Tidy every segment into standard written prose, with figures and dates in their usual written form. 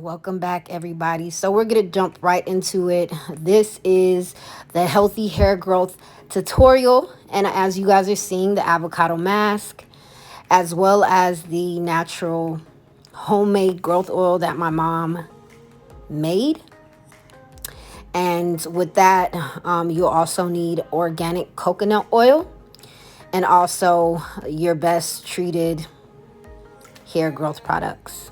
Welcome back, everybody. So we're going to jump right into it. This is the healthy hair growth tutorial. And as you guys are seeing, the avocado mask, as well as the natural homemade growth oil that my mom made. And with that, you'll also need organic coconut oil and also your best treated hair growth products.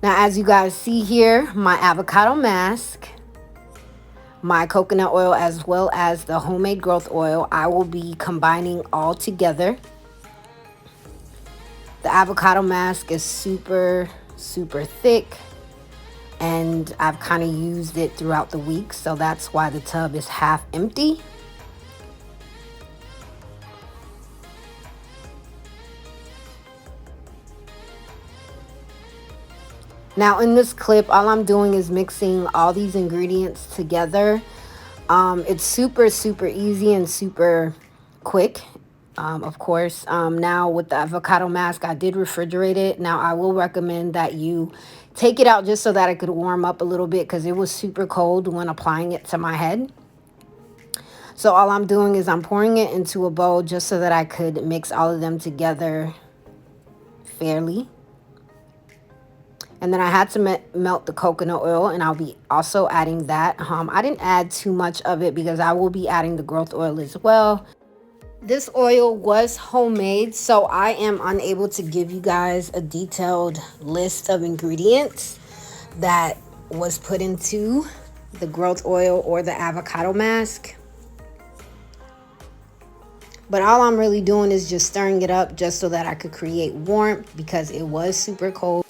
Now, as you guys see here, my avocado mask, my coconut oil, as well as the homemade growth oil, I will be combining all together. The avocado mask is super thick, and I've kind of used it throughout the week, so that's why the tub is half empty. Now in this clip, all I'm doing is mixing all these ingredients together. It's super easy and super quick. Of course, now with the avocado mask, I did refrigerate it. Now I will recommend that you take it out just so that it could warm up a little bit, because it was super cold when applying it to my head. So all I'm doing is I'm pouring it into a bowl just so that I could mix all of them together fairly. And then I had to melt the coconut oil, and I'll be also adding that. I didn't add too much of it because I will be adding the growth oil as well. This oil was homemade, so I am unable to give you guys a detailed list of ingredients that was put into the growth oil or the avocado mask. But all I'm really doing is just stirring it up just so that I could create warmth, because it was super cold.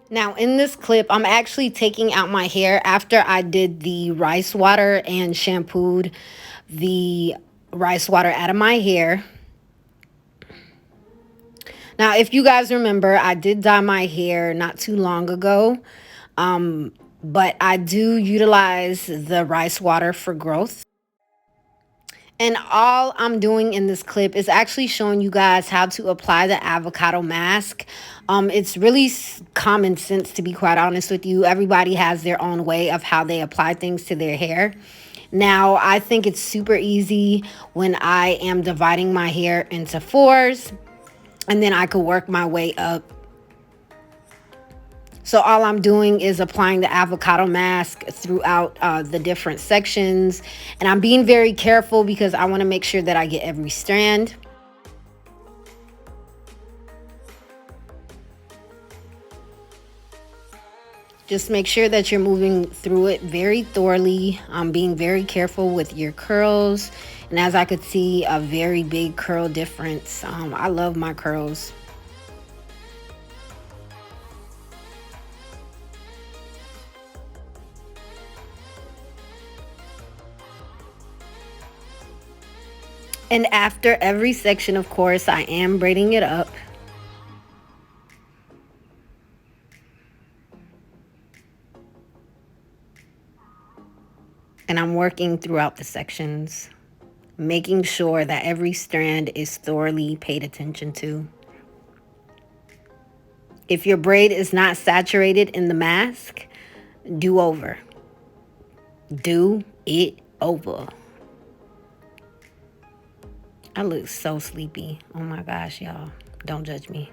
Now in this clip, I'm actually taking out my hair after I did the rice water and shampooed the rice water out of my hair. Now, if you guys remember, I did dye my hair not too long ago, but I do utilize the rice water for growth. And all I'm doing in this clip is actually showing you guys how to apply the avocado mask. It's really common sense, to be quite honest with you. Everybody has their own way of how they apply things to their hair. Now, I think it's super easy when I am dividing my hair into fours, and then I could work my way up. So all I'm doing is applying the avocado mask throughout the different sections. And I'm being very careful because I want to make sure that I get every strand. Just make sure that you're moving through it very thoroughly. Being very careful with your curls. And as I could see, a very big curl difference. I love my curls. And after every section, of course, I am braiding it up. And I'm working throughout the sections, making sure that every strand is thoroughly paid attention to. If your braid is not saturated in the mask, do over. Do it over. I look so sleepy. Oh my gosh, y'all. Don't judge me.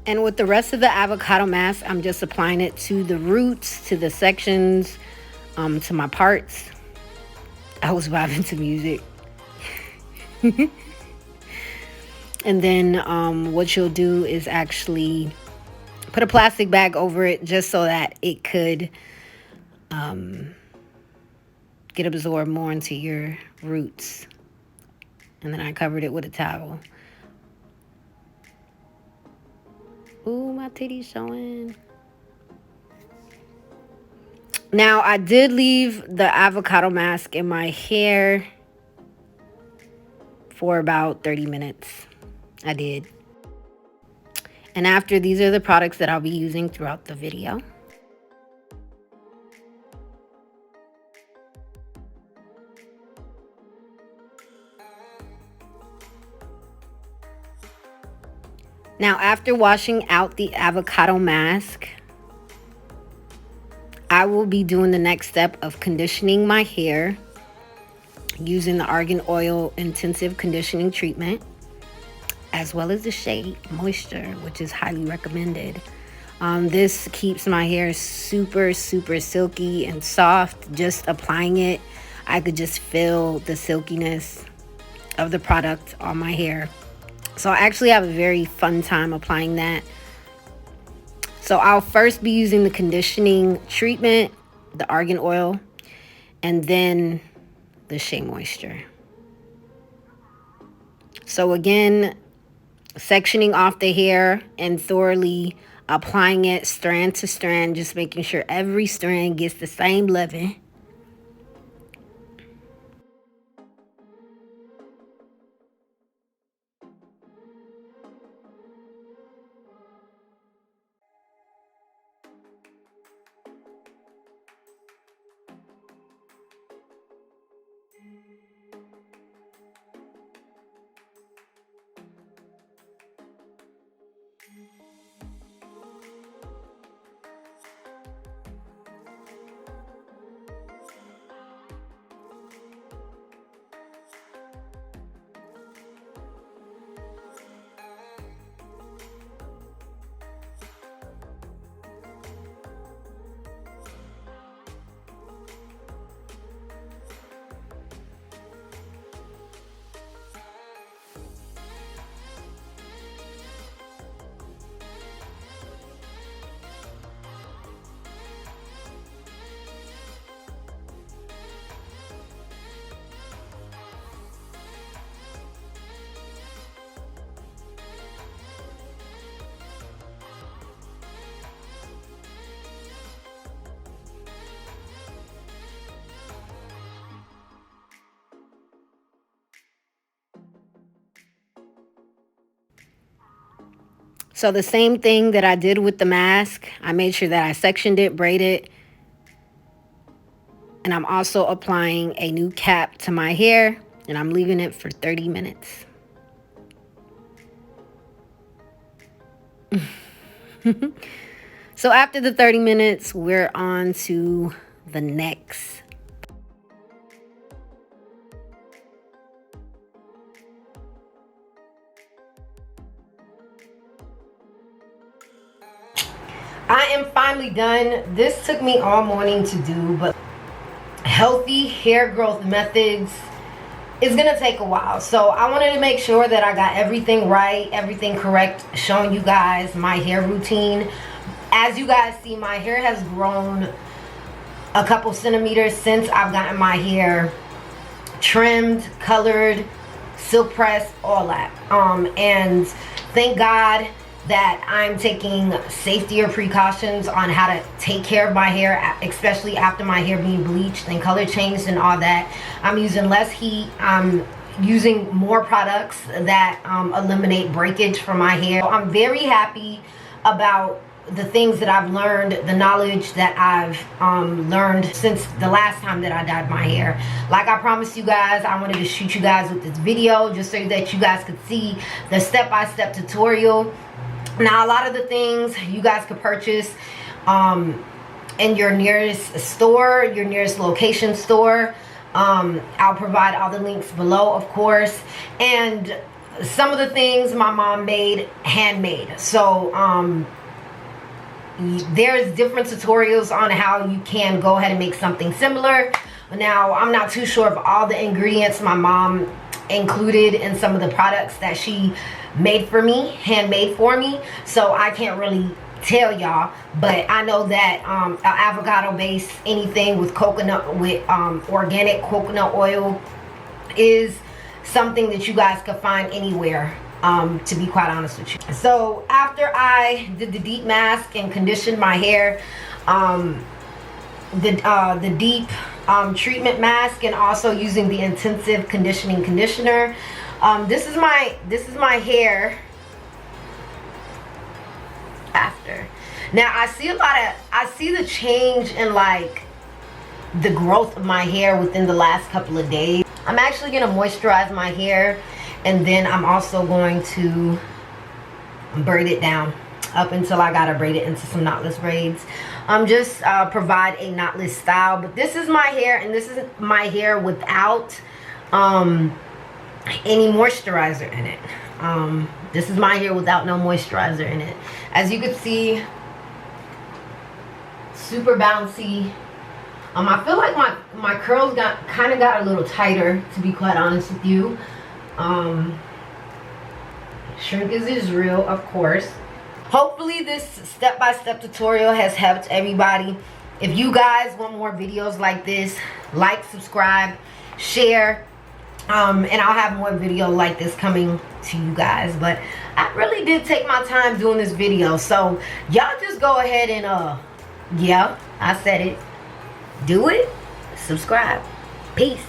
And with the rest of the avocado mask, I'm just applying it to the roots, to the sections, to my parts. I was vibing to music. And then what you'll do is actually put a plastic bag over it just so that it could get absorbed more into your roots. And then I covered it with a towel. Ooh, my titty's showing. Now, I did leave the avocado mask in my hair for about 30 minutes. I did. And after, these are the products that I'll be using throughout the video. Now, after washing out the avocado mask, I will be doing the next step of conditioning my hair using the argan oil intensive conditioning treatment, as well as the shea moisture, which is highly recommended. This keeps my hair super silky and soft. Just applying it, I could just feel the silkiness of the product on my hair. So I actually have a very fun time applying that. So I'll first be using the conditioning treatment, the argan oil, and then the shea moisture. So again, sectioning off the hair and thoroughly applying it strand to strand, just making sure every strand gets the same level. So the same thing that I did with the mask, I made sure that I sectioned it, braided, and I'm also applying a new cap to my hair, and I'm leaving it for 30 minutes. So after the 30 minutes, we're on to the next. I am finally done. This took me all morning to do, but healthy hair growth methods is gonna take a while. So I wanted to make sure that I got everything right, everything correct, showing you guys my hair routine. As you guys see, my hair has grown a couple centimeters since I've gotten my hair trimmed, colored, silk pressed, all that. And thank God that I'm taking safetier precautions on how to take care of my hair, especially after my hair being bleached and color changed and all that. I'm using less heat. I'm using more products that eliminate breakage from my hair. I'm very happy about the things that I've learned, the knowledge that I've learned since the last time that I dyed my hair. Like I promised you guys, I wanted to shoot you guys with this video just so that you guys could see the step-by-step tutorial. Now, a lot of the things you guys could purchase in your nearest store, your nearest location store. I'll provide all the links below, of course. And some of the things my mom made handmade. So there's different tutorials on how you can go ahead and make something similar. Now, I'm not too sure of all the ingredients my mom included in some of the products that she made for me, handmade for me, so I can't really tell y'all, but I know that avocado based anything with coconut, with organic coconut oil is something that you guys can find anywhere, to be quite honest with you. So after I did the deep mask and conditioned my hair, the deep treatment mask, and also using the intensive conditioning conditioner, this is my hair after. Now I see the change in like the growth of my hair within the last couple of days. I'm actually gonna moisturize my hair, and then I'm also going to braid it down up until I gotta braid it into some knotless braids. Just provide a knotless style. But this is my hair, and this is my hair without any moisturizer in it. This is my hair without no moisturizer in it. As you can see, super bouncy. I feel like my curls kind of got a little tighter, to be quite honest with you. Shrinkage is real, of course. Hopefully this step-by-step tutorial has helped everybody. If you guys want more videos like this, like, subscribe, share, and I'll have more video like this coming to you guys. But I really did take my time doing this video, so y'all just go ahead and yeah, I said it, do it, subscribe. Peace.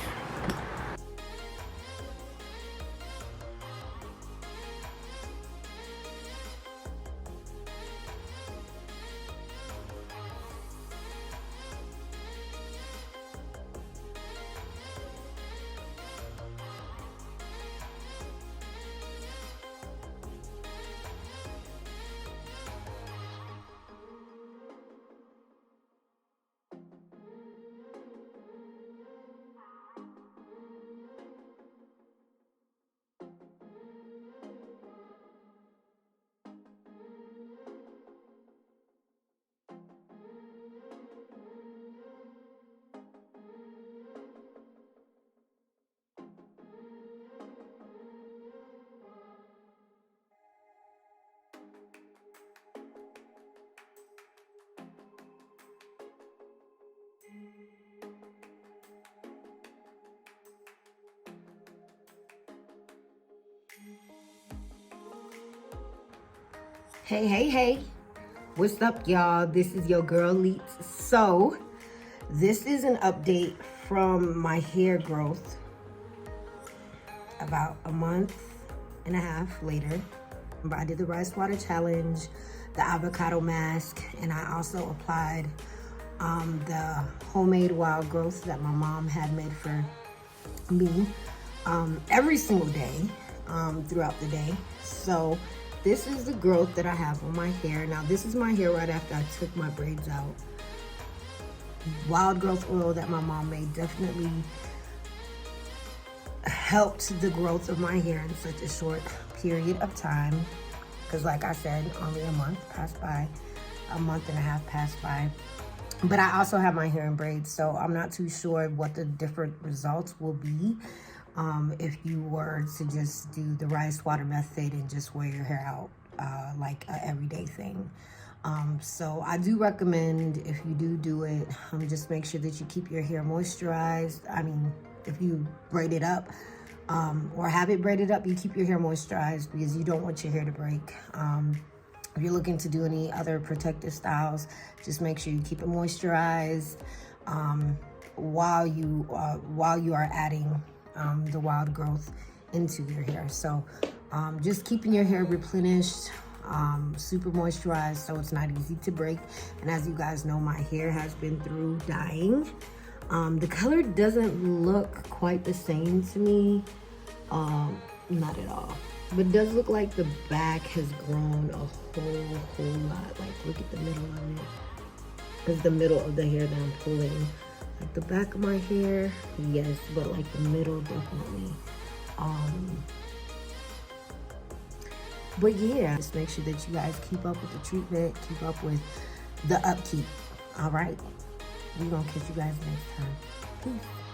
Hey, what's up, y'all? This is your girl Leets. So this is an update from my hair growth about a month and a half later. I did the rice water challenge, the avocado mask, and I also applied the homemade wild growth that my mom had made for me every single day throughout the day. So this is the growth that I have on my hair. Now this is my hair right after I took my braids out. Wild growth oil that my mom made definitely helped the growth of my hair in such a short period of time, because like I said, only a month passed by, a month and a half passed by. But I also have my hair in braids, so I'm not too sure what the different results will be if you were to just do the rice water method and just wear your hair out like an everyday thing. So I do recommend, if you do it, just make sure that you keep your hair moisturized. I mean, if you braid it up or have it braided up, you keep your hair moisturized because you don't want your hair to break. If you're looking to do any other protective styles, just make sure you keep it moisturized while you are adding the wild growth into your hair. So just keeping your hair replenished, super moisturized, so it's not easy to break. And as you guys know, my hair has been through dyeing. The color doesn't look quite the same to me, not at all. But it does look like the back has grown a whole lot. Like, look at the middle of it. It's the middle of the hair that I'm pulling. Like the back of my hair, yes, but like the middle, definitely. But yeah, just make sure that you guys keep up with the treatment, keep up with the upkeep. All right, we're gonna catch you guys next time. Peace.